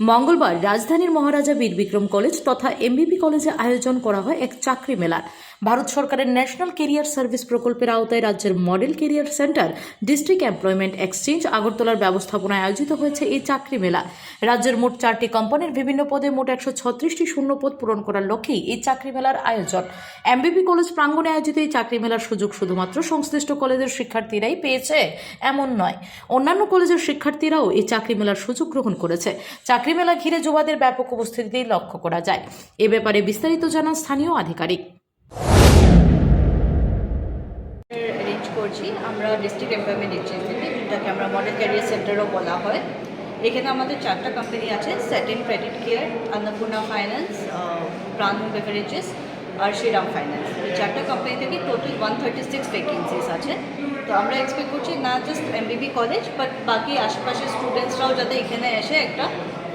মঙ্গলবার রাজধানীর মহারাজা বীর বিক্রম কলেজ তথা এমবিবি কলেজে আয়োজন করা হয় এক চাকরি মেলা। ভারত সরকারের ন্যাশনাল কেরিয়ার সার্ভিস প্রকল্পের আওতায় রাজ্যের model career centre district employment exchange আগরতলার ব্যবস্থাপনায় আয়োজিত হয়েছে এই চাকরি মেলা। রাজ্যের মোট 4টি কোম্পানির বিভিন্ন পদে মোট 136টি শূন্যপদ পূরণ করার লক্ষ্যেই এই চাকরি মেলার আয়োজন। এমবিবি কলেজ প্রাঙ্গণে আয়োজিত এই চাকরি মেলার সুযোগ শুধুমাত্র সংশ্লিষ্ট কলেজের শিক্ষার্থীরাই পেয়েছে এমন নয়, অন্যান্য কলেজের শিক্ষার্থীরাও এই চাকরি মেলার সুযোগ গ্রহণ করেছে। চাকরি মেলা ঘিরে যুবাদের ব্যাপক উপস্থিতি লক্ষ্য করা যায়। এ ব্যাপারে বিস্তারিত জানান স্থানীয় আধিকারিক। অ্যারেঞ্জ করছি আমরা ডিস্ট্রিক্ট এমপ্লয়মেন্ট এক্সচেঞ্জ থেকে, যেটাকে আমরা মডেল ক্যারিয়ার সেন্টারও বলা হয়। এখানে আমাদের 4টা কোম্পানি আছে: সেটিন ক্রেডিট কেয়ার, অন্নপূর্ণা ফাইন্যান্স, প্রাণ বেভারেজেস আর শ্রীরাম ফাইন্যান্স। এই 4টা কোম্পানি থেকে টোটাল 136 ভ্যাকেন্সিস আছে। তো আমরা এক্সপেক্ট করছি না জাস্ট এমবিবি কলেজ বাট বাকি আশেপাশের স্টুডেন্টসরাও যাতে এখানে এসে একটা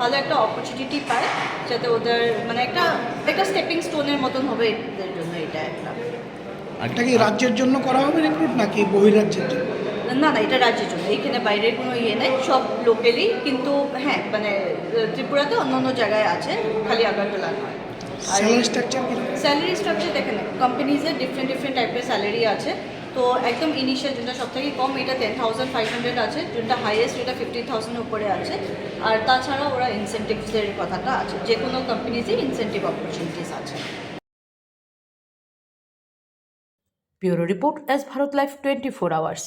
ভালো একটা অপরচুনিটি পায়, যাতে ওদের মানে একটা স্টেপিং স্টোনের মতন হবে এদের জন্য। এটা এটা কি রাজ্যের জন্য করা হবে রিক্রুট নাকি বহিরাজ্যের জন্য? না, এটা রাজ্যের জন্য। এইখানে বাইরের কোনো নেই, সব লোকালি। কিন্তু হ্যাঁ, মানে ত্রিপুরাতে অন্য জায়গায় আছে, খালি আগরতলা নয়। আর স্যালারি স্ট্রাকচার দেখেন, কোম্পানিজের ডিফারেন্ট টাইপের স্যালারি আছে। তো একদম ইনিশিয়াল যেটা সব থেকে কম, এটা 10,500 আছে, যেটা হাইয়েস্ট এটা 50,000 উপরে আছে। আর তাছাড়া ওরা ইনসেন্টিভসের কথাটা আছে, যে কোনো কোম্পানিজে ইনসেন্টিভ অপরচুনিটিস আছে। Bureau report, S Bharat live 24 hours.